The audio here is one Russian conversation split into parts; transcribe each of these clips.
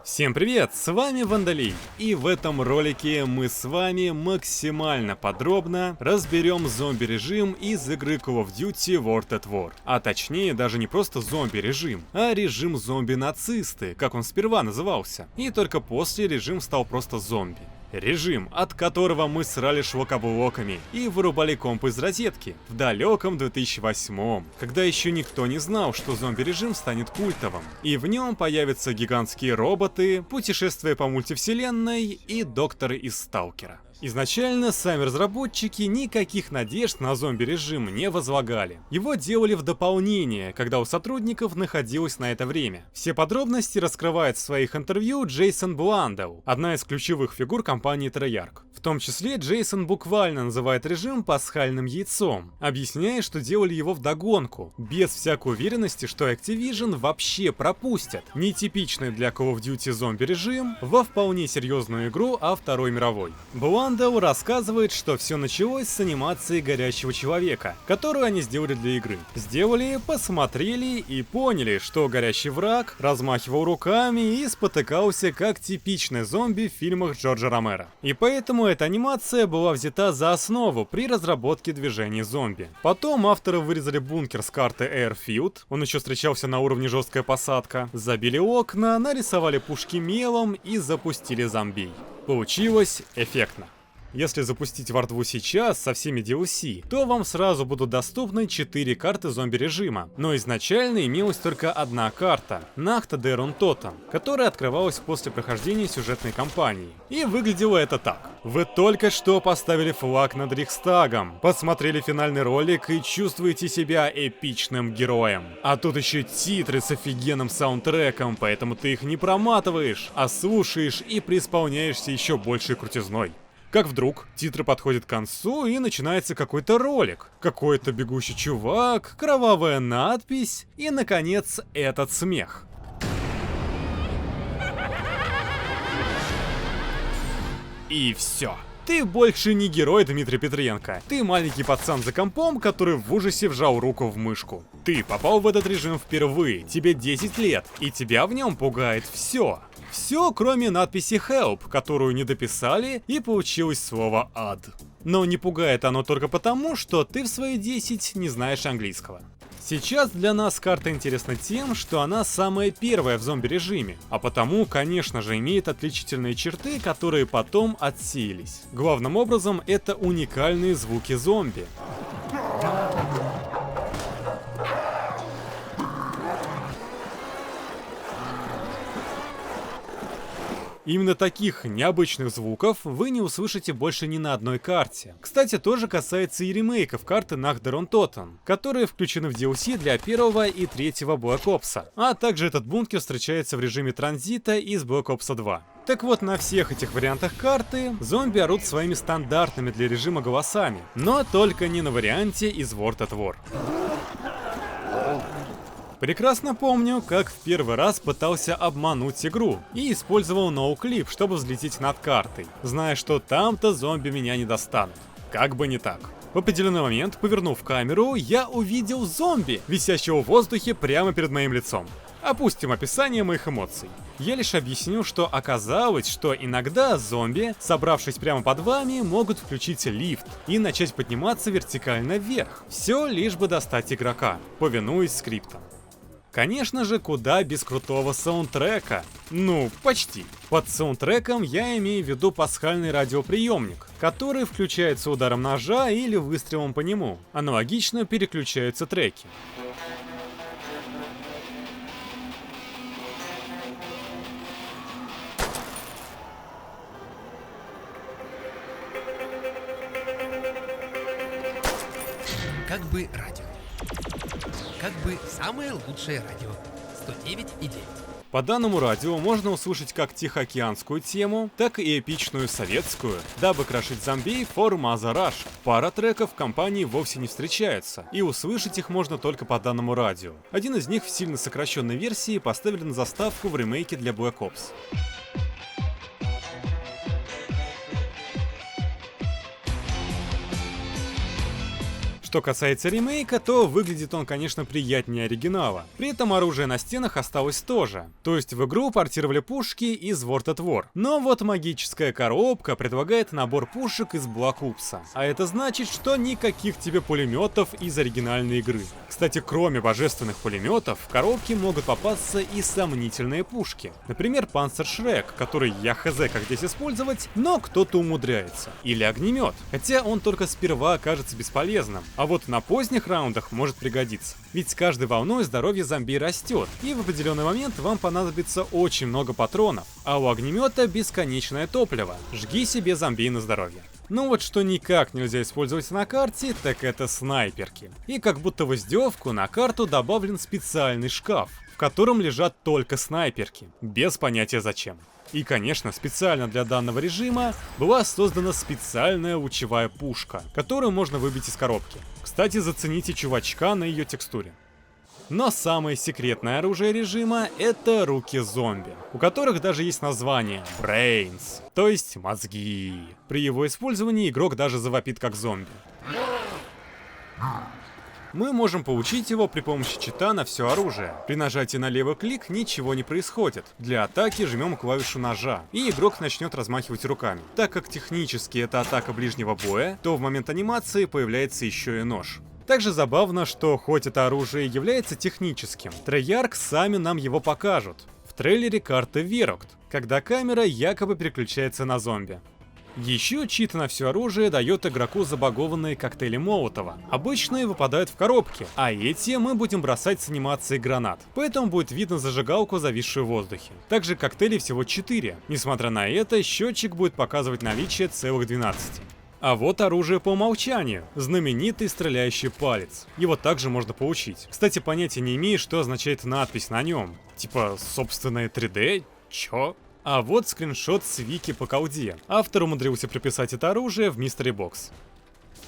Всем привет, с вами Вандалий, и в этом ролике мы с вами максимально подробно разберем зомби-режим из игры Call of Duty World at War. А точнее, даже не просто зомби-режим, а режим зомби-нацисты, как он сперва назывался. И только после режим стал просто зомби. Режим, от которого мы срали шлакоблоками и вырубали комп из розетки в далеком 2008-м, когда еще никто не знал, что зомби-режим станет культовым. И в нем появятся гигантские роботы, путешествия по мультивселенной и докторы из Сталкера. Изначально сами разработчики никаких надежд на зомби-режим не возлагали. Его делали в дополнение, когда у сотрудников находилось на это время. Все подробности раскрывает в своих интервью Джейсон Бландау, одна из ключевых фигур компании Treyarch. В том числе Джейсон буквально называет режим пасхальным яйцом, объясняя, что делали его вдогонку, без всякой уверенности, что Activision вообще пропустят нетипичный для Call of Duty зомби-режим во вполне серьезную игру о Второй мировой. Бландау рассказывает, что все началось с анимации горящего человека, которую они сделали для игры. Сделали, посмотрели и поняли, что горящий враг размахивал руками и спотыкался как типичный зомби в фильмах Джорджа Ромеро. И поэтому эта анимация была взята за основу при разработке движений зомби. Потом авторы вырезали бункер с карты Airfield, он еще встречался на уровне жесткая посадка, забили окна, нарисовали пушки мелом и запустили зомби. Получилось эффектно. Если запустить War 2 сейчас со всеми DLC, то вам сразу будут доступны 4 карты зомби-режима. Но изначально имелась только одна карта — Nacht der Untoten, которая открывалась после прохождения сюжетной кампании. И выглядело это так. Вы только что поставили флаг над Рейхстагом, посмотрели финальный ролик и чувствуете себя эпичным героем. А тут еще титры с офигенным саундтреком, поэтому ты их не проматываешь, а слушаешь и преисполняешься еще большей крутизной. Как вдруг титры подходят к концу и начинается какой-то ролик. Какой-то бегущий чувак, кровавая надпись и, наконец, этот смех. И все. Ты больше не герой, Дмитрий Петренко. Ты маленький пацан за компом, который в ужасе вжал руку в мышку. Ты попал в этот режим впервые, тебе 10 лет, и тебя в нем пугает все. Все, кроме надписи Help, которую не дописали, и получилось слово ад. Но не пугает оно только потому, что ты в свои 10 не знаешь английского. Сейчас для нас карта интересна тем, что она самая первая в зомби-режиме, а потому, конечно же, имеет отличительные черты, которые потом отсеялись. Главным образом, это уникальные звуки зомби. Именно таких необычных звуков вы не услышите больше ни на одной карте. Кстати, тоже касается и ремейков карты Nacht der Untoten, которые включены в DLC для первого и третьего Black Ops, а также этот бункер встречается в режиме транзита из Black Ops 2. Так вот, на всех этих вариантах карты зомби орут своими стандартными для режима голосами, но только не на варианте из World at War. Прекрасно помню, как в первый раз пытался обмануть игру и использовал ноуклип, чтобы взлететь над картой, зная, что там-то зомби меня не достанут. Как бы не так. В определенный момент, повернув камеру, я увидел зомби, висящего в воздухе прямо перед моим лицом. Опустим описание моих эмоций. Я лишь объясню, что оказалось, что иногда зомби, собравшись прямо под вами, могут включить лифт и начать подниматься вертикально вверх. Все лишь бы достать игрока, повинуясь скриптам. Конечно же, куда без крутого саундтрека. Ну, почти. Под саундтреком я имею в виду пасхальный радиоприемник, который включается ударом ножа или выстрелом по нему. Аналогично переключаются треки. Как бы радио. Как бы самое лучшее радио. 109,9. По данному радио можно услышать как тихоокеанскую тему, так и эпичную советскую, дабы крошить зомби for Mother Russia. Пара треков в компании вовсе не встречается, и услышать их можно только по данному радио. Один из них в сильно сокращенной версии поставили на заставку в ремейке для Black Ops. Что касается ремейка, то выглядит он, конечно, приятнее оригинала. При этом оружие на стенах осталось тоже. То есть в игру портировали пушки из World at War. Но вот магическая коробка предлагает набор пушек из Black Ops. А это значит, что никаких тебе пулеметов из оригинальной игры. Кстати, кроме божественных пулеметов, в коробке могут попасться и сомнительные пушки. Например, Панцершрек, который я хз как здесь использовать, но кто-то умудряется. Или огнемет, хотя он только сперва окажется бесполезным, а вот на поздних раундах может пригодиться. Ведь с каждой волной здоровье зомби растет, и в определенный момент вам понадобится очень много патронов, а у огнемета бесконечное топливо. Жги себе зомби на здоровье. Но вот что никак нельзя использовать на карте, так это снайперки. И как будто в издевку на карту добавлен специальный шкаф, в котором лежат только снайперки, без понятия зачем. И, конечно, специально для данного режима была создана специальная лучевая пушка, которую можно выбить из коробки. Кстати, зацените чувачка на ее текстуре. Но самое секретное оружие режима — это руки зомби, у которых даже есть название Brains, то есть мозги. При его использовании игрок даже завопит как зомби. Мы можем получить его при помощи чита на все оружие. При нажатии на левый клик ничего не происходит. Для атаки жмем клавишу ножа, и игрок начнет размахивать руками. Так как технически это атака ближнего боя, то в момент анимации появляется еще и нож. Также забавно, что хоть это оружие является техническим, Treyarch сами нам его покажут в трейлере карты Verrocked, когда камера якобы переключается на зомби. Еще чит на все оружие дает игроку забагованные коктейли Молотова. Обычные выпадают в коробке, а эти мы будем бросать с анимацией гранат. Поэтому будет видно зажигалку, зависшую в воздухе. Также коктейлей всего 4. Несмотря на это, счетчик будет показывать наличие целых 12. А вот оружие по умолчанию. Знаменитый стреляющий палец. Его также можно получить. Кстати, понятия не имею, что означает надпись на нем. Типа собственное 3D? Чё? А вот скриншот с вики по колде. Автор умудрился приписать это оружие в Mystery Box.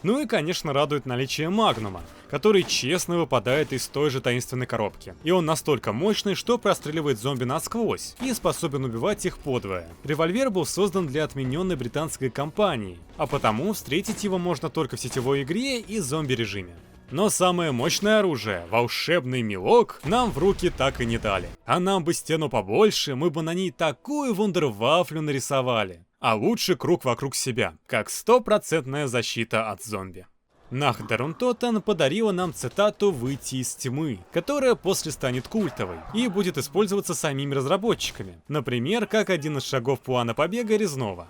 Ну и, конечно, радует наличие Магнума, который честно выпадает из той же таинственной коробки. И он настолько мощный, что простреливает зомби насквозь и способен убивать их подвое. Револьвер был создан для отмененной британской компании, а потому встретить его можно только в сетевой игре и зомби-режиме. Но самое мощное оружие, волшебный мелок, нам в руки так и не дали. А нам бы стену побольше, мы бы на ней такую вундервафлю нарисовали. А лучше круг вокруг себя, как 100% защита от зомби. Нахдарунтотан подарила нам цитату «Выйти из тьмы», которая после станет культовой и будет использоваться самими разработчиками. Например, как один из шагов плана побега резного.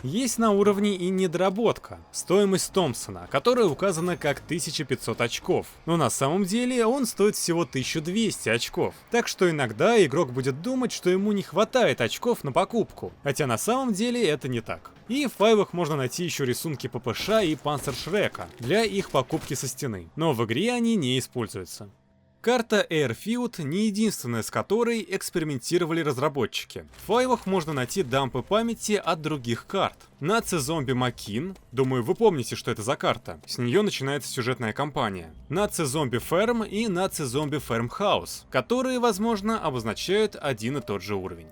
Есть на уровне и недоработка, стоимость Томпсона, которая указана как 1500 очков, но на самом деле он стоит всего 1200 очков, так что иногда игрок будет думать, что ему не хватает очков на покупку, хотя на самом деле это не так. И в файлах можно найти еще рисунки ППШ и Панцершрека для их покупки со стены, но в игре они не используются. Карта Airfield не единственная, с которой экспериментировали разработчики. В файлах можно найти дампы памяти от других карт. Наци-зомби Макин, думаю, вы помните, что это за карта. С нее начинается сюжетная кампания. Наци-зомби Ферм и Наци-зомби Фермхаус, которые, возможно, обозначают один и тот же уровень.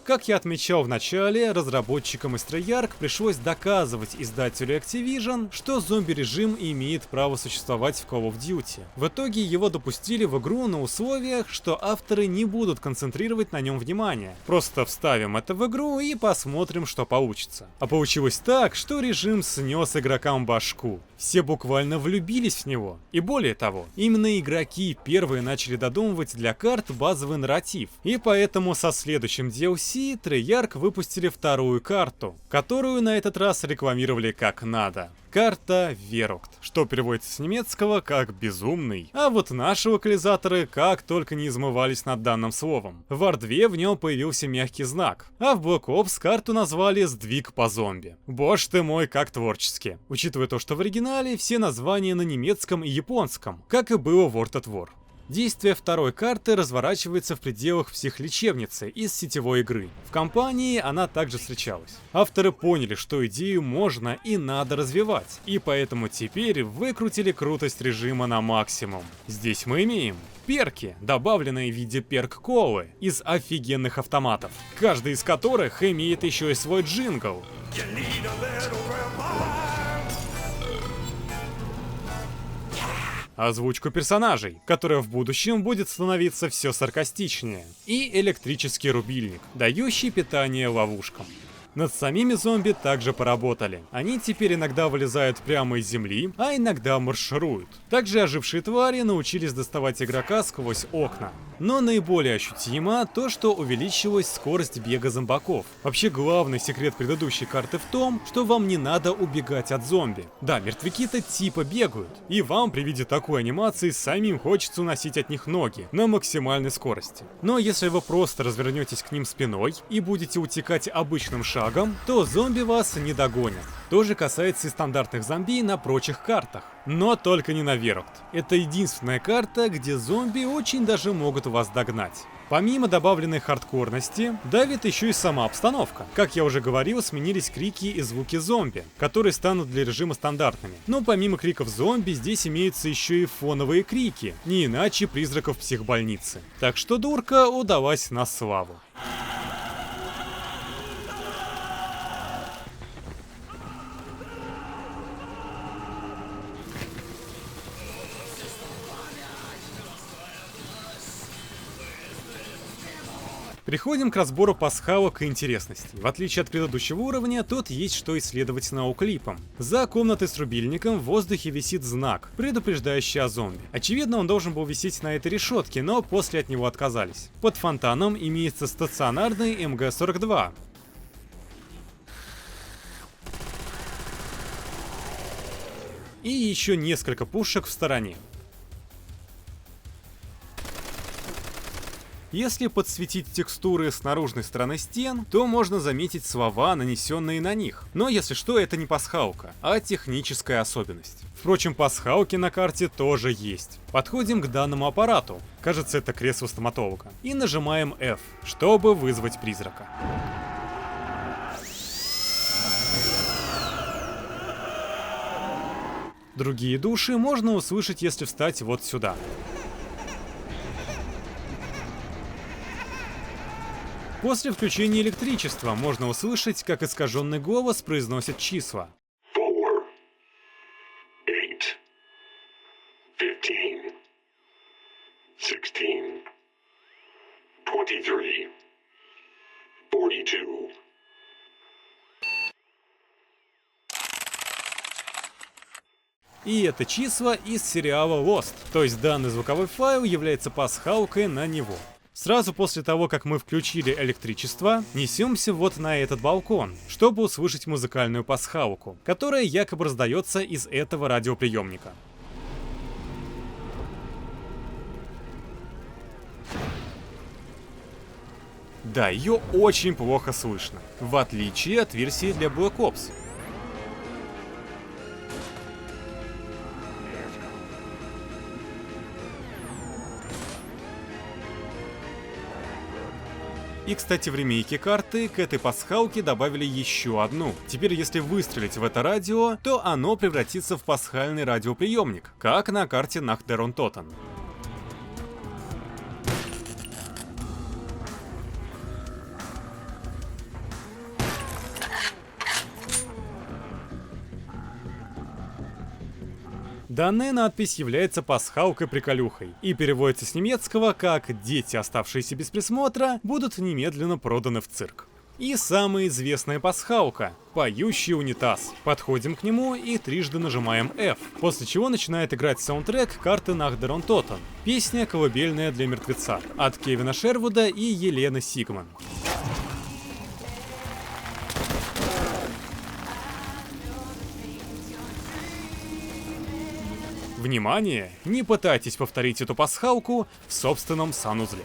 Как я отмечал в начале, разработчикам из Treyarch пришлось доказывать издателю Activision, что зомби-режим имеет право существовать в Call of Duty. В итоге его допустили в игру на условиях, что авторы не будут концентрировать на нем внимание. Просто вставим это в игру и посмотрим, что получится. А получилось так, что режим снес игрокам башку. Все буквально влюбились в него. И более того, именно игроки первые начали додумывать для карт базовый нарратив. И поэтому со следующим DLC Treyarch выпустили вторую карту, которую на этот раз рекламировали как надо. Карта Verrocked, что переводится с немецкого как «безумный». А вот наши локализаторы как только не измывались над данным словом. В War 2 в нем появился мягкий знак, а в Black Ops карту назвали «Сдвиг по зомби». Боже ты мой, как творчески. Учитывая то, что в оригинале все названия на немецком и японском, как и было в World at War. Действие второй карты разворачивается в пределах психлечебницы из сетевой игры. В кампании она также встречалась. Авторы поняли, что идею можно и надо развивать, и поэтому теперь выкрутили крутость режима на максимум. Здесь мы имеем перки, добавленные в виде перк-колы из офигенных автоматов, каждый из которых имеет еще и свой джингл. Озвучку персонажей, которая в будущем будет становиться все саркастичнее, и электрический рубильник, дающий питание ловушкам. Над самими зомби также поработали. Они теперь иногда вылезают прямо из земли, а иногда маршируют. Также ожившие твари научились доставать игрока сквозь окна. Но наиболее ощутимо то, что увеличилась скорость бега зомбаков. Вообще главный секрет предыдущей карты в том, что вам не надо убегать от зомби. Да, мертвяки-то типа бегают, и вам при виде такой анимации самим хочется уносить от них ноги на максимальной скорости. Но если вы просто развернетесь к ним спиной и будете утекать обычным шагом, то зомби вас не догонят. То же касается и стандартных зомби на прочих картах. Но только не на Верокт. Это единственная карта, где зомби очень даже могут вас догнать. Помимо добавленной хардкорности, давит еще и сама обстановка. Как я уже говорил, сменились крики и звуки зомби, которые станут для режима стандартными. Но помимо криков зомби, здесь имеются еще и фоновые крики, не иначе призраков психбольницы. Так что дурка удалась на славу. Переходим к разбору пасхалок и интересностей. В отличие от предыдущего уровня, тут есть что исследовать науклипом. За комнатой с рубильником в воздухе висит знак, предупреждающий о зомби. Очевидно, он должен был висеть на этой решетке, но после от него отказались. Под фонтаном имеется стационарный МГ-42. И еще несколько пушек в стороне. Если подсветить текстуры с наружной стороны стен, то можно заметить слова, нанесенные на них. Но если что, это не пасхалка, а техническая особенность. Впрочем, пасхалки на карте тоже есть. Подходим к данному аппарату, кажется, это кресло стоматолога, и нажимаем F, чтобы вызвать призрака. Другие души можно услышать, если встать вот сюда. После включения электричества можно услышать, как искаженный голос произносит числа. 4, 8, 15, 16, 23, 42. И это числа из сериала Lost, то есть данный звуковой файл является пасхалкой на него. Сразу после того, как мы включили электричество, несемся вот на этот балкон, чтобы услышать музыкальную пасхалку, которая якобы раздается из этого радиоприемника. Да, ее очень плохо слышно, в отличие от версии для Black Ops. И, кстати, в ремейке карты к этой пасхалке добавили еще одну. Теперь, если выстрелить в это радио, то оно превратится в пасхальный радиоприемник, как на карте Nacht der Untoten. Данная надпись является пасхалкой-приколюхой и переводится с немецкого как «Дети, оставшиеся без присмотра, будут немедленно проданы в цирк». И самая известная пасхалка — поющий унитаз. Подходим к нему и трижды нажимаем F, после чего начинает играть саундтрек карты Nacht der Untoten. Песня «Колыбельная для мертвеца» от Кевина Шервуда и Елены Сигман. Внимание! Не пытайтесь повторить эту пасхалку в собственном санузле.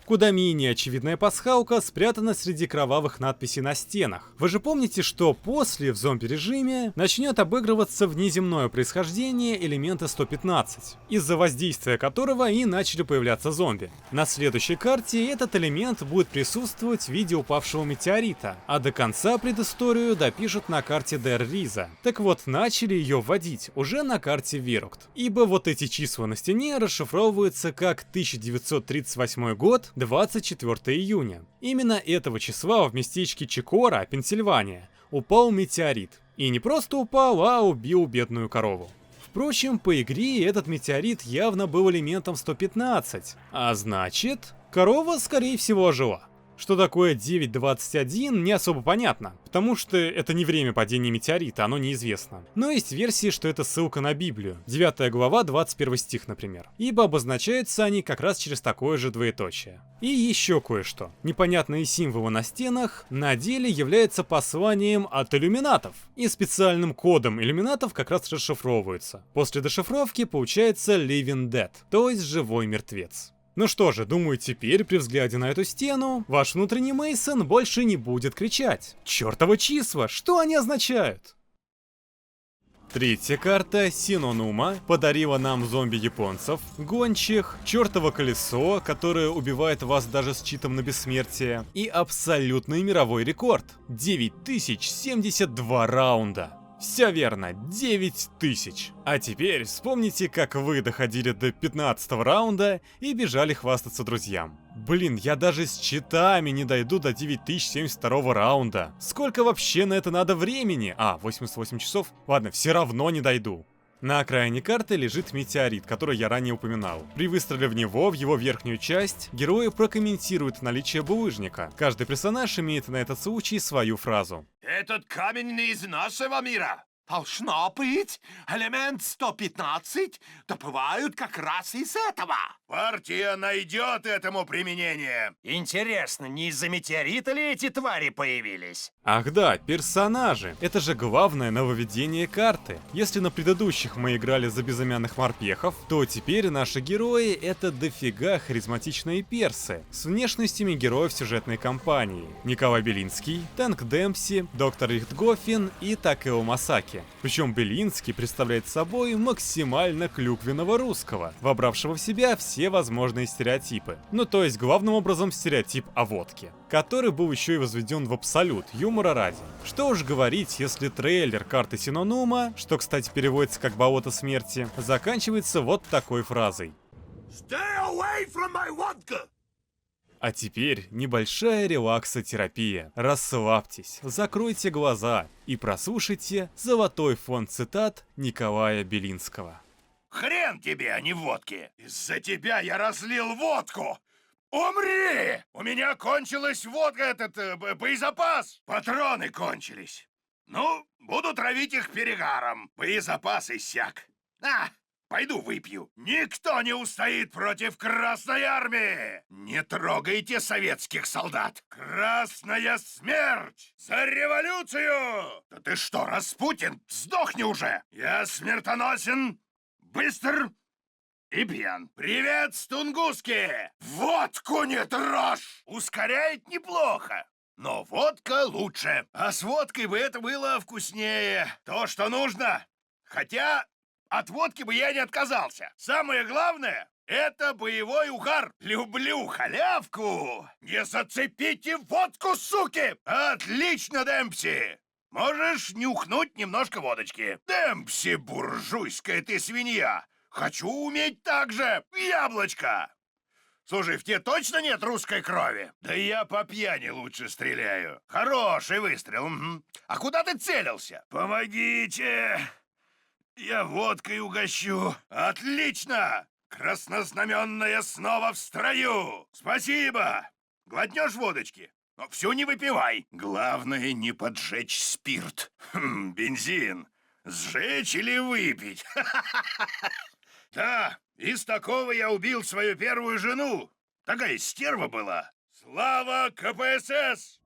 Куда менее очевидная пасхалка спрятана среди кровавых надписей на стенах. Вы же помните, что после в зомби-режиме начнет обыгрываться внеземное происхождение элемента 115, из-за воздействия которого и начали появляться зомби. На следующей карте этот элемент будет присутствовать в виде упавшего метеорита, а до конца предысторию допишут на карте Der Riese. Так вот, начали ее вводить уже на карте Верокт, ибо вот эти числа на стене расшифровываются как 1938 год, 24 июня. Именно этого числа в местечке Чикора, Пенсильвания, упал метеорит. И не просто упал, а убил бедную корову. Впрочем, по игре этот метеорит явно был элементом 115, а значит, корова скорее всего ожила. Что такое 9.21, не особо понятно, потому что это не время падения метеорита, оно неизвестно. Но есть версии, что это ссылка на Библию, 9 глава, 21 стих, например. Ибо обозначаются они как раз через такое же двоеточие. И еще кое-что. Непонятные символы на стенах на деле являются посланием от иллюминатов. И специальным кодом иллюминатов как раз расшифровываются. После дешифровки получается Living Dead, то есть живой мертвец. Ну что же, думаю, теперь при взгляде на эту стену, ваш внутренний Мейсон больше не будет кричать. Чёртовы числа, что они означают? Третья карта Синонума подарила нам зомби-японцев, гончих, чёртово колесо, которое убивает вас даже с читом на бессмертие, и абсолютный мировой рекорд — 9072 раунда. Все верно, 9000. А теперь вспомните, как вы доходили до 15-го раунда и бежали хвастаться друзьям. Блин, я даже с читами не дойду до 9072 раунда. Сколько вообще на это надо времени? 88 часов? Ладно, все равно не дойду. На окраине карты лежит метеорит, который я ранее упоминал. При выстреле в него, в его верхнюю часть, герои прокомментируют наличие булыжника. Каждый персонаж имеет на этот случай свою фразу. Этот камень не из нашего мира. Должно быть, элемент 115 добывают как раз из этого. Партия найдет этому применение. Интересно, не из-за метеорита ли эти твари появились? Ах да, персонажи. Это же главное нововведение карты. Если на предыдущих мы играли за безымянных морпехов, то теперь наши герои — это дофига харизматичные персы с внешностями героев сюжетной кампании. Николай Белинский, Тэнк Демпси, доктор Рихтгофен и Такео Масаки. Причем Белинский представляет собой максимально клюквенного русского, вобравшего в себя все возможные стереотипы. Ну то есть главным образом стереотип о водке, который был еще и возведен в абсолют, юмора ради. Что уж говорить, если трейлер карты Синонума, что кстати переводится как «болото смерти», заканчивается вот такой фразой. Stay away from my vodka! А теперь небольшая релаксотерапия. Расслабьтесь, закройте глаза и прослушайте золотой фонд цитат Николая Белинского. Хрен тебе, а не водки! Из-за тебя я разлил водку! Умри! У меня кончилась водка, боезапас! Патроны кончились. Ну, буду травить их перегаром. Боезапас иссяк. Пойду выпью. Никто не устоит против Красной Армии! Не трогайте советских солдат! Красная смерть! За революцию! Да ты что, Распутин? Сдохни уже! Я смертоносен, быстр и пьян. Привет, Тунгуски! Водку не трожь! Ускоряет неплохо. Но водка лучше. А с водкой бы это было вкуснее. То, что нужно. Хотя... от водки бы я не отказался. Самое главное — это боевой угар. Люблю халявку. Не зацепите водку, суки! Отлично, Демпси! Можешь нюхнуть немножко водочки. Демпси, буржуйская ты свинья! Хочу уметь так же! Яблочко! Слушай, в тебе точно нет русской крови? Да я по пьяни лучше стреляю. Хороший выстрел. Угу. А куда ты целился? Помогите! Я водкой угощу. Отлично! Краснознаменная снова в строю. Спасибо. Глотнешь водочки? Но всю не выпивай. Главное, не поджечь спирт. Бензин. Сжечь или выпить? Да, из такого я убил свою первую жену. Такая стерва была. Слава КПСС!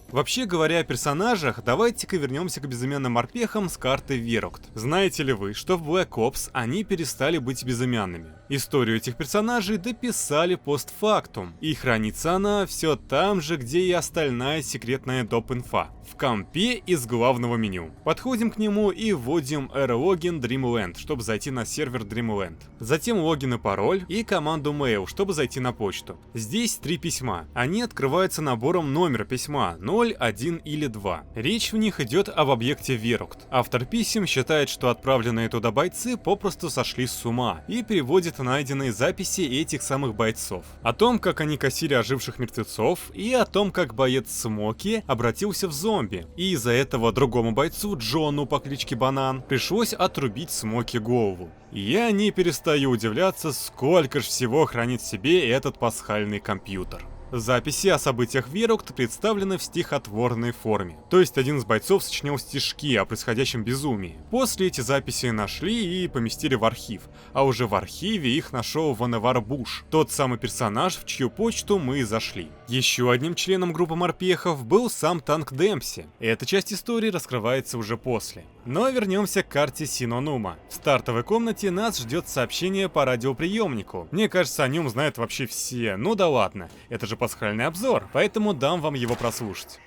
Вообще говоря о персонажах, давайте-ка вернемся к безымянным морпехам с карты Верокт. Знаете ли вы, что в Black Ops они перестали быть безымянными? Историю этих персонажей дописали постфактум, и хранится она все там же, где и остальная секретная доп-инфа. В компе из главного меню. Подходим к нему и вводим rlogin Dreamland, чтобы зайти на сервер Dreamland. Затем логин и пароль и команду mail, чтобы зайти на почту. Здесь 3 письма. Они открываются набором номера письма, но 0, 1 или 2. Речь в них идет об объекте Вирукт. Автор писем считает, что отправленные туда бойцы попросту сошли с ума и переводит найденные записи этих самых бойцов. О том, как они косили оживших мертвецов, и о том, как боец Смоки обратился в зомби. И из-за этого другому бойцу, Джону по кличке Банан, пришлось отрубить Смоки голову. Я не перестаю удивляться, сколько ж всего хранит в себе этот пасхальный компьютер. Записи о событиях Вирукт представлены в стихотворной форме. То есть один из бойцов сочинял стишки о происходящем безумии. После эти записи нашли и поместили в архив. А уже в архиве их нашел Ваневар Буш, тот самый персонаж, в чью почту мы и зашли. Еще одним членом группы морпехов был сам Танк Демпси. Эта часть истории раскрывается уже после. Но вернемся к карте Синонума. В стартовой комнате нас ждет сообщение по радиоприемнику. Мне кажется, о нем знают вообще все. Ну да ладно, это же пасхальный обзор, поэтому дам вам его прослушать.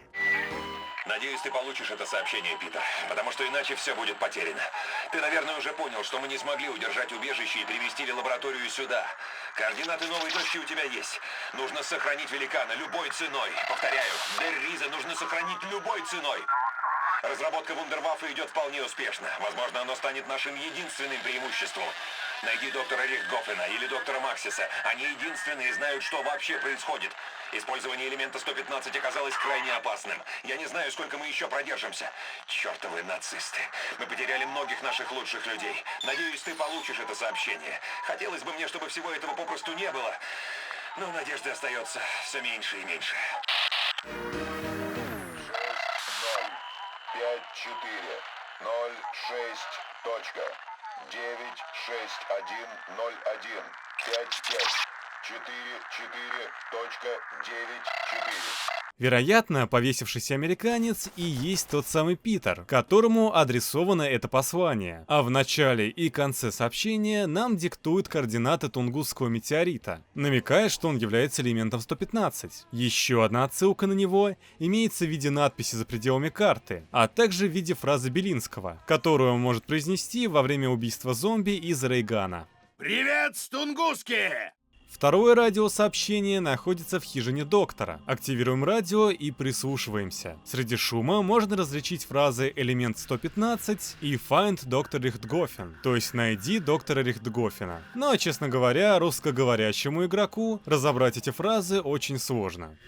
Надеюсь, ты получишь это сообщение, Питер, потому что иначе все будет потеряно. Ты, наверное, уже понял, что мы не смогли удержать убежище и переместили лабораторию сюда. Координаты новой точки у тебя есть. Нужно сохранить великана любой ценой. Повторяю, Дер Риза нужно сохранить любой ценой. Разработка вундерваффе идет вполне успешно. Возможно, оно станет нашим единственным преимуществом. Найди доктора Рихтгофена или доктора Максиса. Они единственные знают, что вообще происходит. Использование элемента 115 оказалось крайне опасным. Я не знаю, сколько мы еще продержимся. Чертовы нацисты. Мы потеряли многих наших лучших людей. Надеюсь, ты получишь это сообщение. Хотелось бы мне, чтобы всего этого попросту не было. Но надежды остается все меньше и меньше. 6-0-5-4-0-1-5-5-4-4.9-4. Вероятно, повесившийся американец и есть тот самый Питер, которому адресовано это послание. А в начале и конце сообщения нам диктуют координаты Тунгусского метеорита, намекая, что он является элементом 115. Еще одна отсылка на него имеется в виде надписи за пределами карты, а также в виде фразы Белинского, которую он может произнести во время убийства зомби из Рейгана. Привет, Тунгуски! Второе радиосообщение находится в хижине доктора. Активируем радио и прислушиваемся. Среди шума можно различить фразы «элемент 115» и «find доктор Рихтгофен», то есть «найди доктора Рихтгофена». Но, честно говоря, русскоговорящему игроку разобрать эти фразы очень сложно.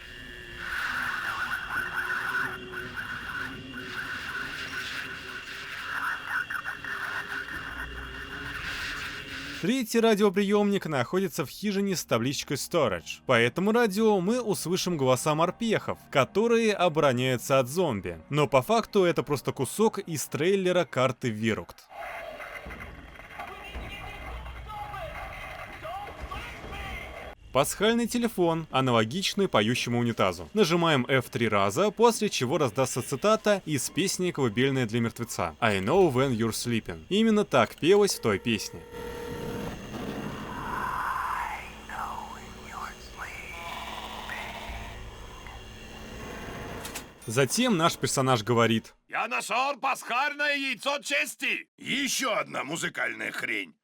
Третий радиоприемник находится в хижине с табличкой Storage. По этому радио мы услышим голоса морпехов, которые обороняются от зомби. Но по факту это просто кусок из трейлера карты Вирукт. Пасхальный телефон, аналогичный поющему унитазу. Нажимаем F3 раза, после чего раздастся цитата из песни «Колыбельная для мертвеца» I know when you're sleeping. Именно так пелось в той песне. Затем наш персонаж говорит: Я нашел пасхальное яйцо чести. Еще одна музыкальная хрень.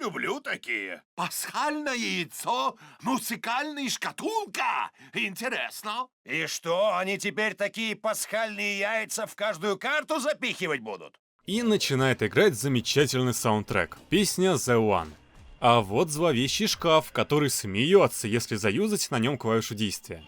Люблю такие. Пасхальное яйцо, музыкальная шкатулка. Интересно. И что, они теперь такие пасхальные яйца в каждую карту запихивать будут? И начинает играть замечательный саундтрек. Песня The One. А вот зловещий шкаф, который смеется, если заюзать на нем клавишу действия.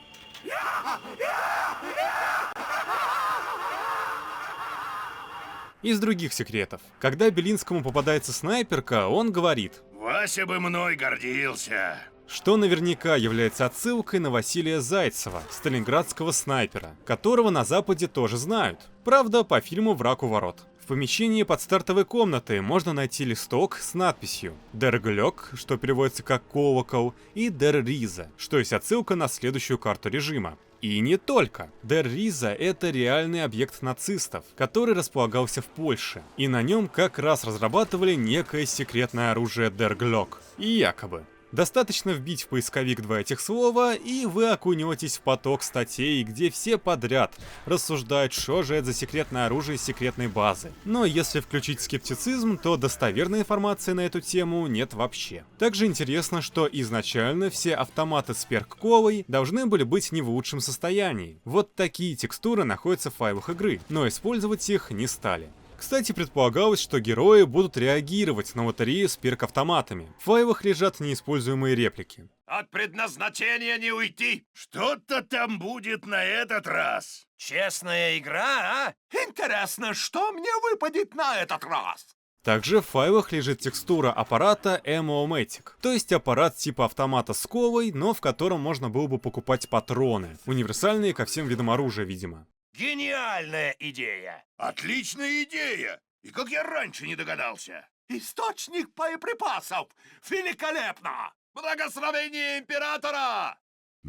Из других секретов. Когда Белинскому попадается снайперка, он говорит: Вася бы мной гордился. Что наверняка является отсылкой на Василия Зайцева, сталинградского снайпера, которого на Западе тоже знают. Правда, по фильму «Враг у ворот». В помещении под стартовой комнатой можно найти листок с надписью «Der Glock», что переводится как «колокол», и «Der Riese», что есть отсылка на следующую карту режима. И не только. Der Riese — это реальный объект нацистов, который располагался в Польше, и на нем как раз разрабатывали некое секретное оружие Der Glock. И якобы. Достаточно вбить в поисковик два этих слова, и вы окунетесь в поток статей, где все подряд рассуждают, что же это за секретное оружие из секретной базы. Но если включить скептицизм, то достоверной информации на эту тему нет вообще. Также интересно, что изначально все автоматы с перк-колой должны были быть не в лучшем состоянии. Вот такие текстуры находятся в файлах игры, но использовать их не стали. Кстати, предполагалось, что герои будут реагировать на лотерею с перк-автоматами. В файлах лежат неиспользуемые реплики. От предназначения не уйти. Что-то там будет на этот раз. Честная игра, а? Интересно, что мне выпадет на этот раз? Также в файлах лежит текстура аппарата Ammo-Matic, то есть аппарат типа автомата с колой, но в котором можно было бы покупать патроны, универсальные ко всем видам оружия, видимо. Гениальная идея! Отличная идея. И как я раньше не догадался. Источник боеприпасов! Великолепно! Благословение императора!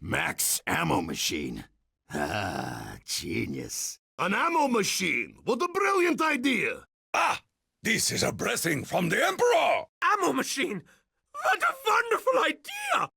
Max Ammo Machine. Ah, genius. An ammo machine! What a brilliant idea! Ah, this is a blessing from the emperor. Ammo machine! What a wonderful idea!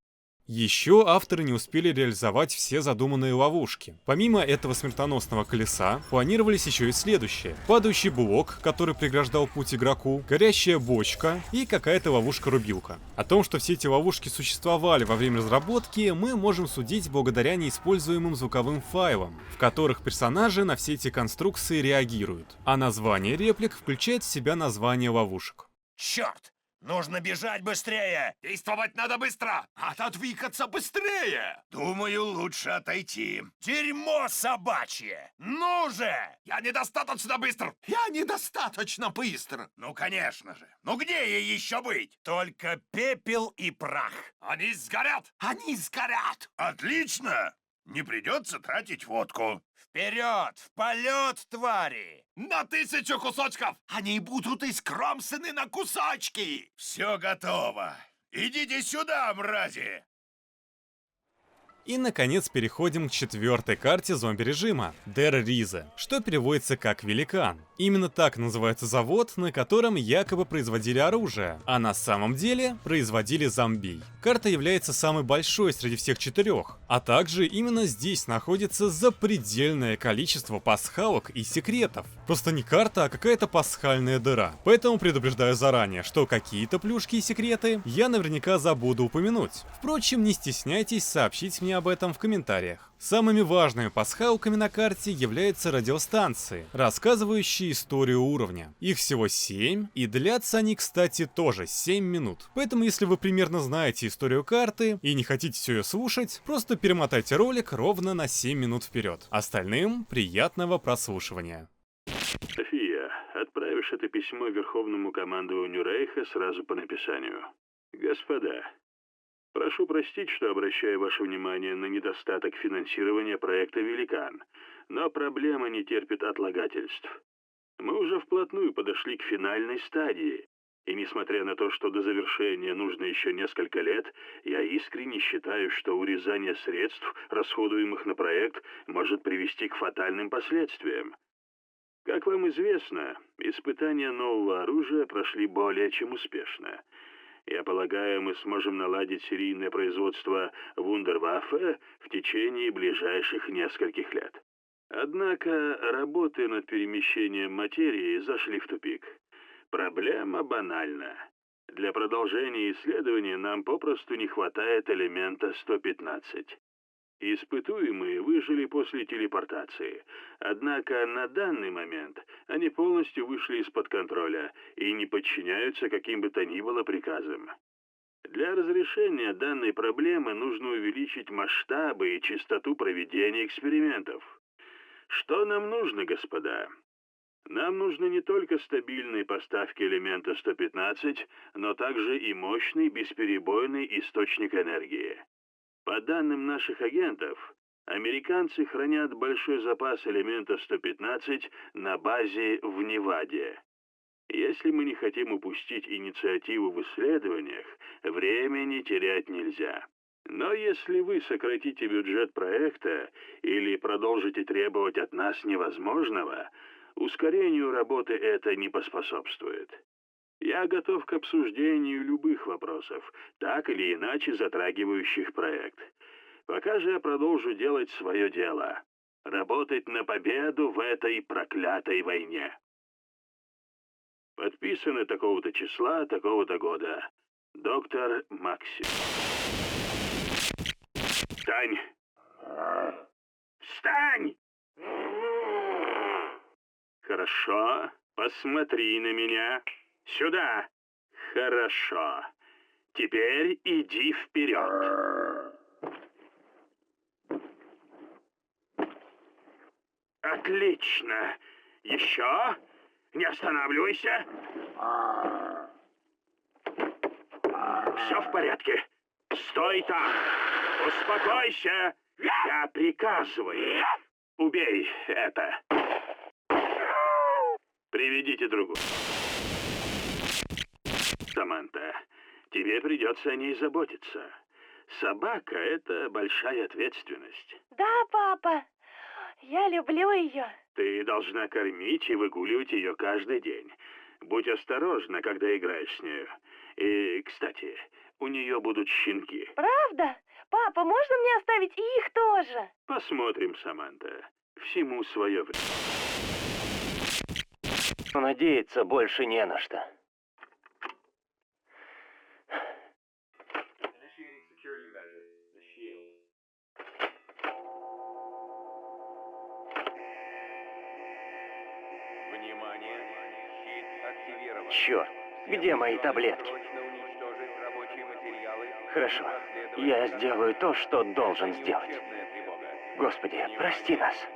Еще авторы не успели реализовать все задуманные ловушки. Помимо этого смертоносного колеса, планировались еще и следующее. Падающий блок, который преграждал путь игроку, горящая бочка и какая-то ловушка-рубилка. О том, что все эти ловушки существовали во время разработки, мы можем судить благодаря неиспользуемым звуковым файлам, в которых персонажи на все эти конструкции реагируют. А название реплик включает в себя название ловушек. Черт! Нужно бежать быстрее! Действовать надо быстро. Отодвигаться быстрее! Думаю, лучше отойти. Дерьмо собачье! Ну же! Я недостаточно быстр. Я недостаточно быстр! Ну, конечно же. Ну, где ей еще быть? Только пепел и прах! Они сгорят. Они сгорят! Отлично. Не придется тратить водку. Вперед! В полет, твари! На 1000 кусочков. Они будут искромсаны на кусочки! Все готово. Идите сюда, мрази. И, наконец, переходим к четвертой карте зомби-режима — Der Riese, что переводится как «Великан». Именно так называется завод, на котором якобы производили оружие, а на самом деле производили зомби. Карта является самой большой среди всех четырех, а также именно здесь находится запредельное количество пасхалок и секретов. Просто не карта, а какая-то пасхальная дыра. Поэтому предупреждаю заранее, что какие-то плюшки и секреты я наверняка забуду упомянуть. Впрочем, не стесняйтесь сообщить мне об этом в комментариях. Самыми важными пасхалками на карте являются радиостанции, рассказывающие историю уровня. Их всего 7, и длятся они, кстати, тоже 7 минут. Поэтому, если вы примерно знаете историю карты и не хотите все ее слушать, просто перемотайте ролик ровно на 7 минут вперед. Остальным приятного прослушивания. София, отправишь это письмо Верховному командованию Рейха сразу по написанию. Господа, прошу простить, что обращаю ваше внимание на недостаток финансирования проекта «Великан», но проблема не терпит отлагательств. Мы уже вплотную подошли к финальной стадии, и несмотря на то, что до завершения нужно еще несколько лет, я искренне считаю, что урезание средств, расходуемых на проект, может привести к фатальным последствиям. Как вам известно, испытания нового оружия прошли более чем успешно. Я полагаю, мы сможем наладить серийное производство вундерваффе в течение ближайших нескольких лет. Однако работы над перемещением материи зашли в тупик. Проблема банальна. Для продолжения исследования нам попросту не хватает элемента 115. Испытуемые выжили после телепортации, однако на данный момент они полностью вышли из-под контроля и не подчиняются каким бы то ни было приказам. Для разрешения данной проблемы нужно увеличить масштабы и частоту проведения экспериментов. Что нам нужно, господа? Нам нужны не только стабильные поставки элемента 115, но также и мощный бесперебойный источник энергии. По данным наших агентов, американцы хранят большой запас элемента 115 на базе в Неваде. Если мы не хотим упустить инициативу в исследованиях, времени терять нельзя. Но если вы сократите бюджет проекта или продолжите требовать от нас невозможного, ускорению работы это не поспособствует. Я готов к обсуждению любых вопросов, так или иначе затрагивающих проект. Пока же я продолжу делать свое дело. Работать на победу в этой проклятой войне. Подписано такого-то числа, такого-то года. Доктор Максим. Встань! Встань! Хорошо, посмотри на меня. Сюда. Хорошо. Теперь иди вперед. Отлично. Еще? Не останавливайся. Все в порядке. Стой там. Успокойся. Я приказываю. Убей это. Приведите другу. Саманта, тебе придется о ней заботиться. Собака — это большая ответственность. Да, папа, я люблю ее. Ты должна кормить и выгуливать ее каждый день. Будь осторожна, когда играешь с нею. И, кстати, у нее будут щенки. Правда? Папа, можно мне оставить и их тоже? Посмотрим, Саманта. Всему свое время. Надеяться больше не на что. Черт, где мои таблетки? Хорошо, я сделаю то, что должен сделать. Господи, прости нас.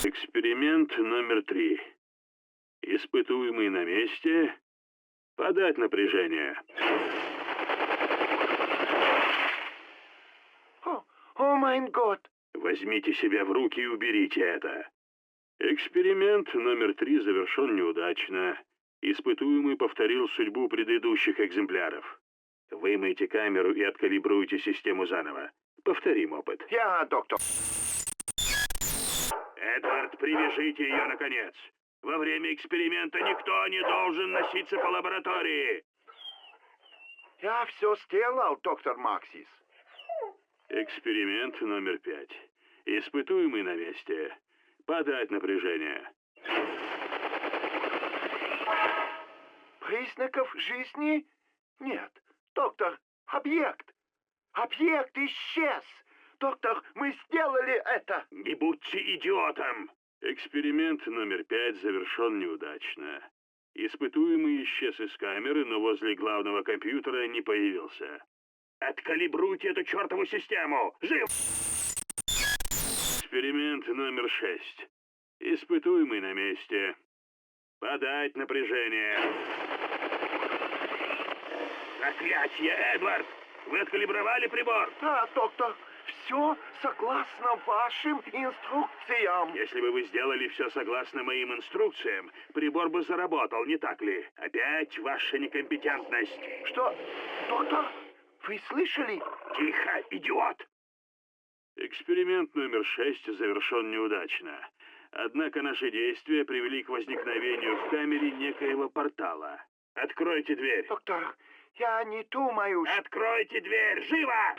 Эксперимент номер 3. Испытуемый на месте. Подать напряжение. О май год! Возьмите себя в руки и уберите это. Эксперимент номер 3 завершен неудачно. Испытуемый повторил судьбу предыдущих экземпляров. Вымойте камеру и откалибруйте систему заново. Повторим опыт. Я доктор. Эдвард, привяжите ее, наконец. Во время эксперимента никто не должен носиться по лаборатории. Я все сделал, доктор Максис. Эксперимент номер 5. Испытуемый на месте. Подать напряжение. Признаков жизни? Нет. Доктор, объект. Объект исчез. Доктор, мы сделали это. Не будьте идиотом. Эксперимент номер 5 завершен неудачно. Испытуемый исчез из камеры, но возле главного компьютера не появился. Откалибруйте эту чертову систему! Жив! Эксперимент номер 6. Испытуемый на месте. Подать напряжение. Проклятье, Эдвард! Вы откалибровали прибор? Да, доктор, все согласно вашим инструкциям. Если бы вы сделали все согласно моим инструкциям, прибор бы заработал, не так ли? Опять ваша некомпетентность. Что? Доктор, вы слышали? Тихо, идиот! Эксперимент номер 6 завершен неудачно. Однако наши действия привели к возникновению в камере некоего портала. Откройте дверь. Доктор, я не думаю, что... Откройте дверь! Живо!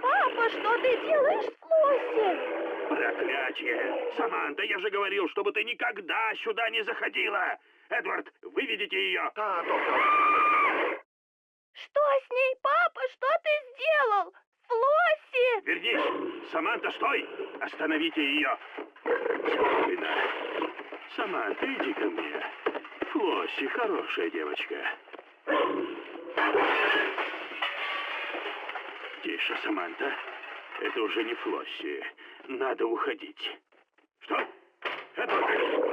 Папа, что ты делаешь с Флосси? Проклятье! Саманта, я же говорил, чтобы ты никогда сюда не заходила! Эдвард, выведите ее! Да, доктор. Что с ней, папа? Что ты сделал? Флосси! Вернись! Саманта, стой! Остановите ее! Спокойно. Саманта, иди ко мне. Флосси, хорошая девочка. Тише, Саманта. Это уже не Флосси. Надо уходить. Что? Эдвард!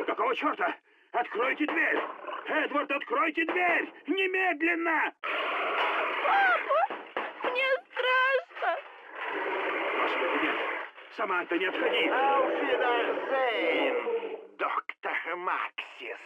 Какого черта? Откройте дверь! Эдвард, откройте дверь! Немедленно! Папа, мне страшно. Господи, нет! Саманта, не отходи! Доктор Максис.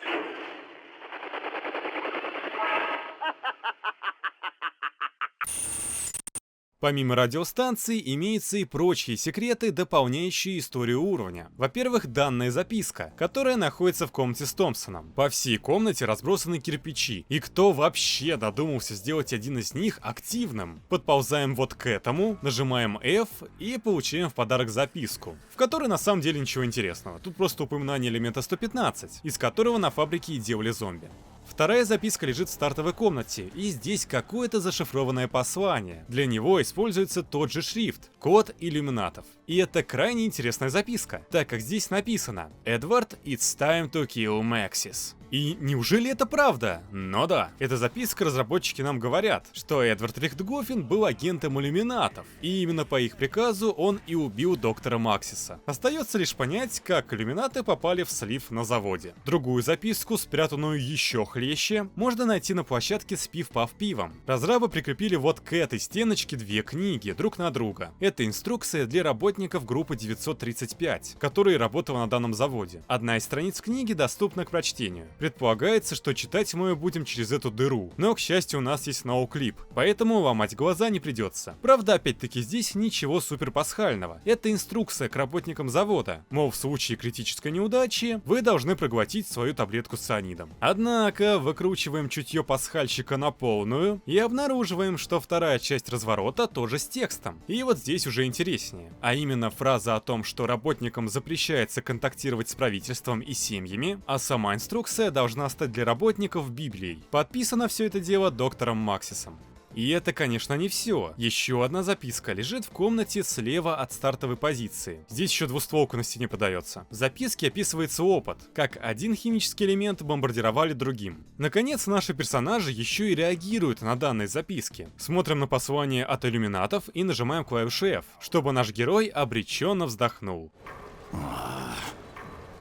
Помимо радиостанций, имеются и прочие секреты, дополняющие историю уровня. Во-первых, данная записка, которая находится в комнате с Томпсоном. По всей комнате разбросаны кирпичи, и кто вообще додумался сделать один из них активным? Подползаем вот к этому, нажимаем F и получаем в подарок записку, в которой на самом деле ничего интересного. Тут просто упоминание элемента 115, из которого на фабрике и делали зомби. Вторая записка лежит в стартовой комнате, и здесь какое-то зашифрованное послание. Для него используется тот же шрифт — код иллюминатов. И это крайне интересная записка, так как здесь написано «Эдвард, it's time to kill Maxis». И неужели это правда? Но да, эта записка разработчики нам говорят, что Эдвард Рихтгофен был агентом иллюминатов, и именно по их приказу он и убил доктора Максиса. Остается лишь понять, как иллюминаты попали в слив на заводе. Другую записку, спрятанную еще хлеще, можно найти на площадке с Пив-Пав Пивом. Разрабы прикрепили вот к этой стеночке две книги друг на друга. Это инструкция для работников группы 935, которая работала на данном заводе. Одна из страниц книги доступна к прочтению. Предполагается, что читать мы будем через эту дыру, но, к счастью, у нас есть ноуклип, поэтому ломать глаза не придется. Правда, опять-таки здесь ничего супер пасхального. Это инструкция к работникам завода, мол, в случае критической неудачи вы должны проглотить свою таблетку с цианидом. Однако, выкручиваем чутье пасхальщика на полную и обнаруживаем, что вторая часть разворота тоже с текстом. И вот здесь уже интереснее. А именно фраза о том, что работникам запрещается контактировать с правительством и семьями, а сама инструкция должна стать для работников Библией. Подписано все это дело доктором Максисом. И это, конечно, не все. Еще одна записка лежит в комнате слева от стартовой позиции. Здесь еще двустволка на стене подается. В записке описывается опыт, как один химический элемент бомбардировали другим. Наконец, наши персонажи еще и реагируют на данные записки. Смотрим на послание от иллюминатов и нажимаем клавишу F, чтобы наш герой обреченно вздохнул.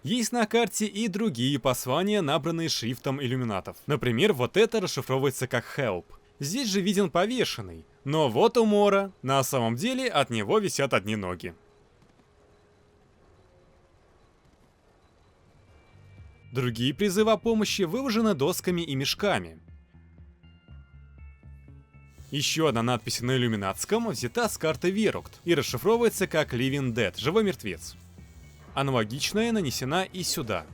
Есть на карте и другие послания, набранные шрифтом иллюминатов. Например, вот это расшифровывается как Help. Здесь же виден повешенный, но вот у Мора, на самом деле от него висят одни ноги. Другие призывы о помощи выложены досками и мешками. Еще одна надпись на иллюминатском взята с карты Верукт и расшифровывается как Living Dead, живой мертвец. Аналогичная нанесена и сюда.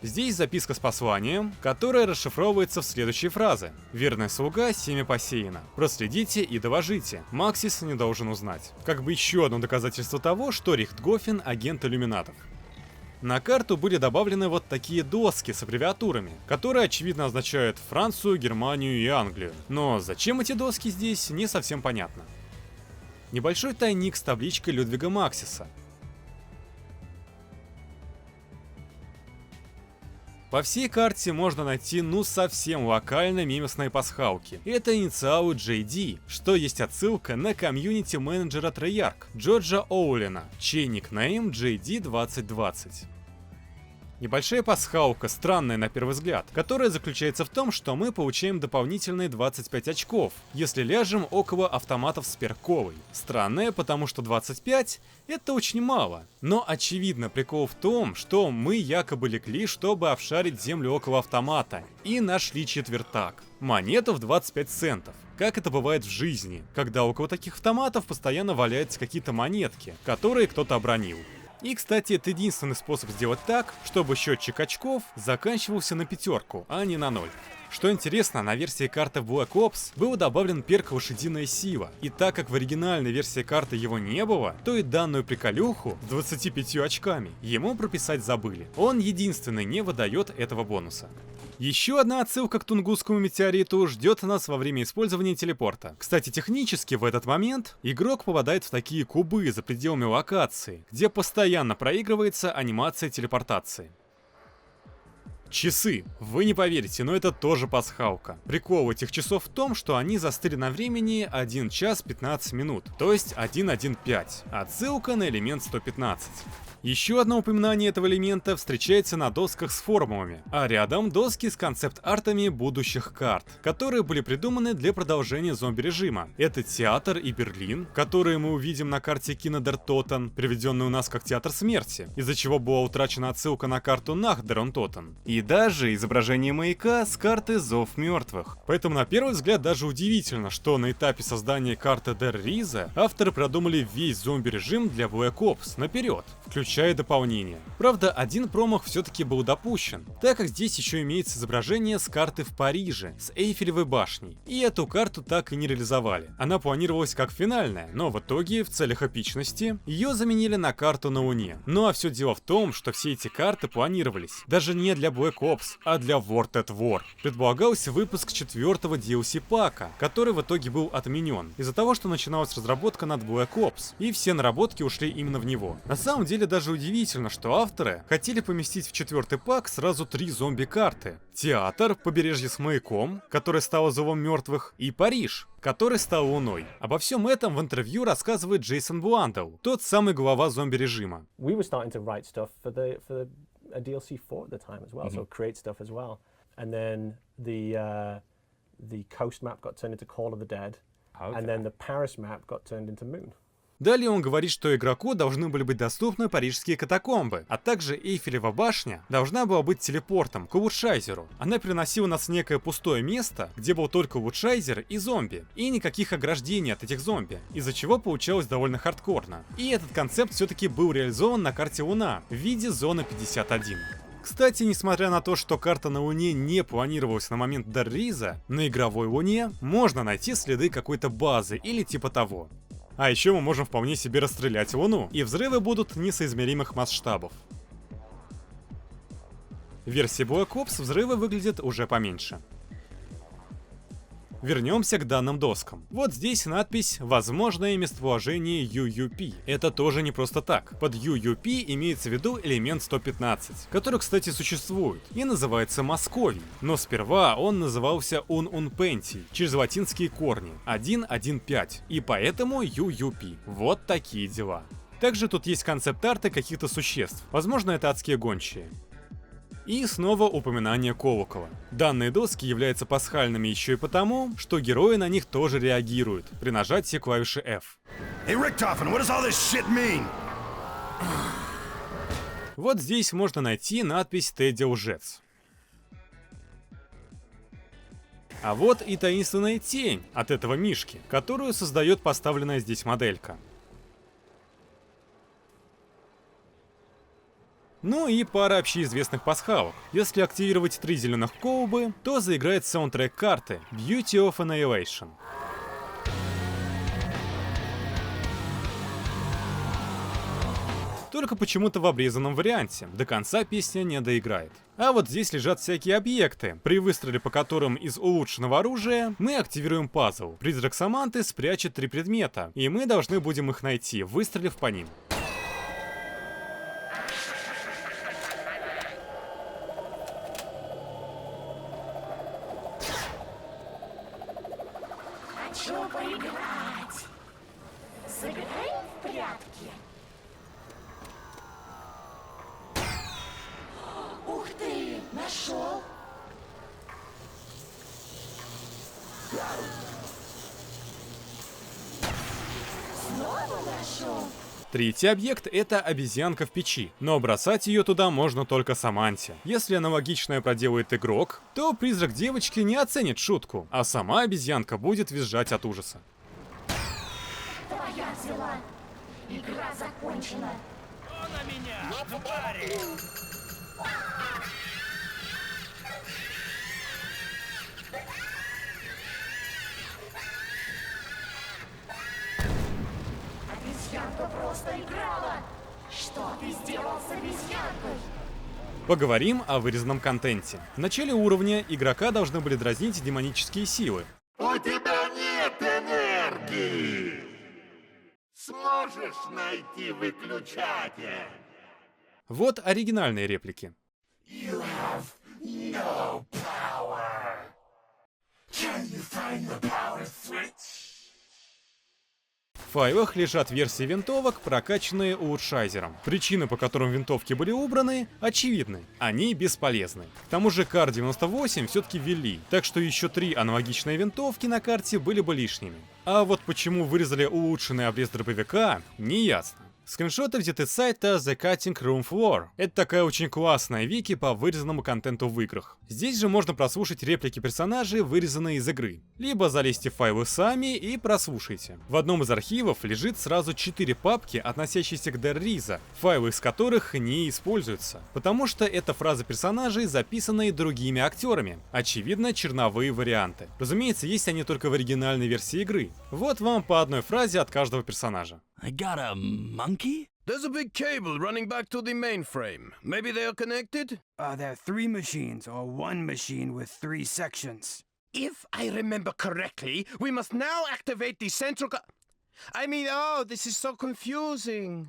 Здесь записка с посланием, которая расшифровывается в следующей фразе. «Верный слуга, семя посеяно. Проследите и доложите. Максис не должен узнать». Как бы еще одно доказательство того, что Рихтгофен — агент иллюминатов. На карту были добавлены вот такие доски с аббревиатурами, которые очевидно означают Францию, Германию и Англию. Но зачем эти доски здесь, не совсем понятно. Небольшой тайник с табличкой Людвига Максиса. По всей карте можно найти совсем локально мемесные пасхалки. Это инициалы JD, что есть отсылка на комьюнити-менеджера Treyarch Джорджа Оулена, чей никнейм JD2020. Небольшая пасхалка, странная на первый взгляд, которая заключается в том, что мы получаем дополнительные 25 очков, если ляжем около автоматов с перковой. Странная, потому что 25 — это очень мало. Но очевидно, прикол в том, что мы якобы легли, чтобы обшарить землю около автомата, и нашли четвертак. Монету в 25 центов. Как это бывает в жизни, когда около таких автоматов постоянно валяются какие-то монетки, которые кто-то обронил. И, кстати, это единственный способ сделать так, чтобы счетчик очков заканчивался на 5, а не на 0. Что интересно, на версии карты Black Ops был добавлен перк «Лошадиная сила», и так как в оригинальной версии карты его не было, то и данную приколюху с 25 очками ему прописать забыли. Он единственный не выдает этого бонуса. Еще одна отсылка к Тунгусскому метеориту ждет нас во время использования телепорта. Кстати, технически в этот момент игрок попадает в такие кубы за пределами локации, где постоянно проигрывается анимация телепортации. Часы. Вы не поверите, но это тоже пасхалка. Прикол этих часов в том, что они застыли на времени 1 час 15 минут, то есть 1.1.5. Отсылка на элемент 115. Еще одно упоминание этого элемента встречается на досках с формулами, а рядом доски с концепт-артами будущих карт, которые были придуманы для продолжения зомби-режима. Это театр и Берлин, которые мы увидим на карте Кинодер Тотен, приведенной у нас как театр смерти, из-за чего была утрачена отсылка на карту Нахдерон Тотен. И даже изображение маяка с карты Зов мертвых. Поэтому на первый взгляд даже удивительно, что на этапе создания карты Дер Риза авторы продумали весь зомби-режим для Black Ops наперед, включая дополнения. Правда, один промах все-таки был допущен, так как здесь еще имеется изображение с карты в Париже, с Эйфелевой башней, и эту карту так и не реализовали. Она планировалась как финальная, но в итоге, в целях эпичности, ее заменили на карту на Луне. Ну а все дело в том, что все эти карты планировались даже не для Black Ops, а для World at War. Предполагался выпуск 4-го DLC-пака, который в итоге был отменен, из-за того, что начиналась разработка над Black Ops, и все наработки ушли именно в него. На самом деле даже удивительно, что авторы хотели поместить в 4-й пак сразу 3 зомби-карты. Театр, побережье с маяком, который стало Зовом мертвых, и Париж, который стал Луной. Обо всем этом в интервью рассказывает Джейсон Бландел, тот самый глава зомби-режима. We were starting to write stuff for a DLC 4 at the time as well, so create stuff as well. And then the coast map got turned into Call of the Dead, and then the Paris map got turned into Moon. Далее он говорит, что игроку должны были быть доступны парижские катакомбы, а также Эйфелева башня должна была быть телепортом к улучшайзеру. Она переносила нас в некое пустое место, где был только улучшайзер и зомби, и никаких ограждений от этих зомби, из-за чего получалось довольно хардкорно. И этот концепт все-таки был реализован на карте Луна в виде Зоны 51. Кстати, несмотря на то, что карта на Луне не планировалась на момент Дер Риза, на игровой Луне можно найти следы какой-то базы или типа того. А еще мы можем вполне себе расстрелять Луну, и взрывы будут несоизмеримых масштабов. В версии Black Ops взрывы выглядят уже поменьше. Вернемся к данным доскам. Вот здесь надпись «Возможное местоположение UUP». Это тоже не просто так. Под UUP имеется в виду элемент 115, который, кстати, существует и называется Московий. Но сперва он назывался Унпенти через латинские корни 1.1.5, и поэтому UUP. Вот такие дела. Также тут есть концепт-арты каких-то существ. Возможно, это адские гончие. И снова упоминание колокола. Данные доски являются пасхальными еще и потому, что герои на них тоже реагируют при нажатии клавиши F. Hey, Richtofen, what does all this shit mean? Вот здесь можно найти надпись «Тедди лжец». А вот и таинственная тень от этого мишки, которую создает поставленная здесь моделька. Ну и пара общеизвестных пасхалок. Если активировать 3 зеленых колбы, то заиграет саундтрек карты Beauty of Annihilation. Только почему-то в обрезанном варианте, до конца песня не доиграет. А вот здесь лежат всякие объекты, при выстреле по которым из улучшенного оружия мы активируем пазл. Призрак Саманты спрячет 3 предмета, и мы должны будем их найти, выстрелив по ним. Хочу поиграть. Сыграем в прятки. Ух ты, нашел. Снова нашел. Третий объект — это обезьянка в печи, но бросать ее туда можно только Саманте. Если аналогичное проделает игрок, то призрак девочки не оценит шутку, а сама обезьянка будет визжать от ужаса. Твоя взяла. Игра закончена. Обезьянка просто играла. Что ты сделал с обезьянкой? Поговорим о вырезанном контенте. В начале уровня игрока должны были дразнить демонические силы. У тебя нет энергии! Сможешь найти выключатель? Вот оригинальные реплики. You have no power. Can you find the power switch? В файлах лежат версии винтовок, прокачанные улучшайзером. Причины, по которым винтовки были убраны, очевидны. Они бесполезны. К тому же Кар 98 все-таки ввели, так что еще 3 аналогичные винтовки на карте были бы лишними. А вот почему вырезали улучшенный обрез дробовика, не ясно. Скриншоты взяты с сайта The Cutting Room Floor. Это такая очень классная вики по вырезанному контенту в играх. Здесь же можно прослушать реплики персонажей, вырезанные из игры. Либо залезьте в файлы сами и прослушайте. В одном из архивов лежит сразу 4 папки, относящиеся к Dead Riza, файлы из которых не используются. Потому что это фразы персонажей, записанные другими актерами. Очевидно, черновые варианты. Разумеется, есть они только в оригинальной версии игры. Вот вам по одной фразе от каждого персонажа. I got a monkey? There's a big cable running back to the mainframe. Maybe they are connected? There are 3 machines, or 1 machine with 3 sections. If I remember correctly, we must now activate the central this is so confusing.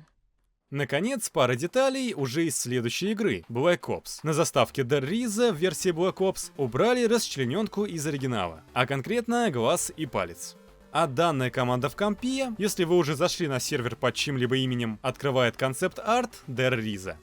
Наконец, пара деталей уже из следующей игры, Black Ops. На заставке Dead Riza в версии Black Ops убрали расчлененку из оригинала, а конкретно глаз и палец. А данная команда в компе, если вы уже зашли на сервер под чьим-либо именем, открывает концепт-арт Dead Riza.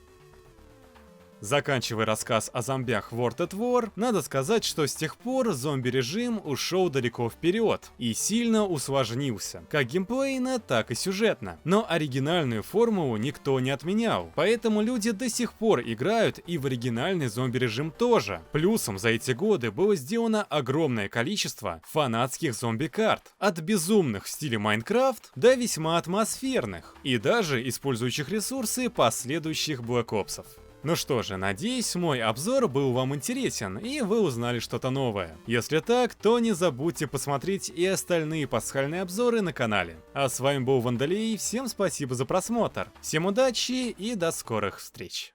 Заканчивая рассказ о зомбях в World at War, надо сказать, что с тех пор зомби-режим ушел далеко вперед и сильно усложнился, как геймплейно, так и сюжетно. Но оригинальную формулу никто не отменял, поэтому люди до сих пор играют и в оригинальный зомби-режим тоже. Плюсом за эти годы было сделано огромное количество фанатских зомби-карт, от безумных в стиле Майнкрафт до весьма атмосферных, и даже использующих ресурсы последующих Black Ops'ов. Ну что же, надеюсь, мой обзор был вам интересен и вы узнали что-то новое. Если так, то не забудьте посмотреть и остальные пасхальные обзоры на канале. А с вами был Вандалей, всем спасибо за просмотр, всем удачи и до скорых встреч.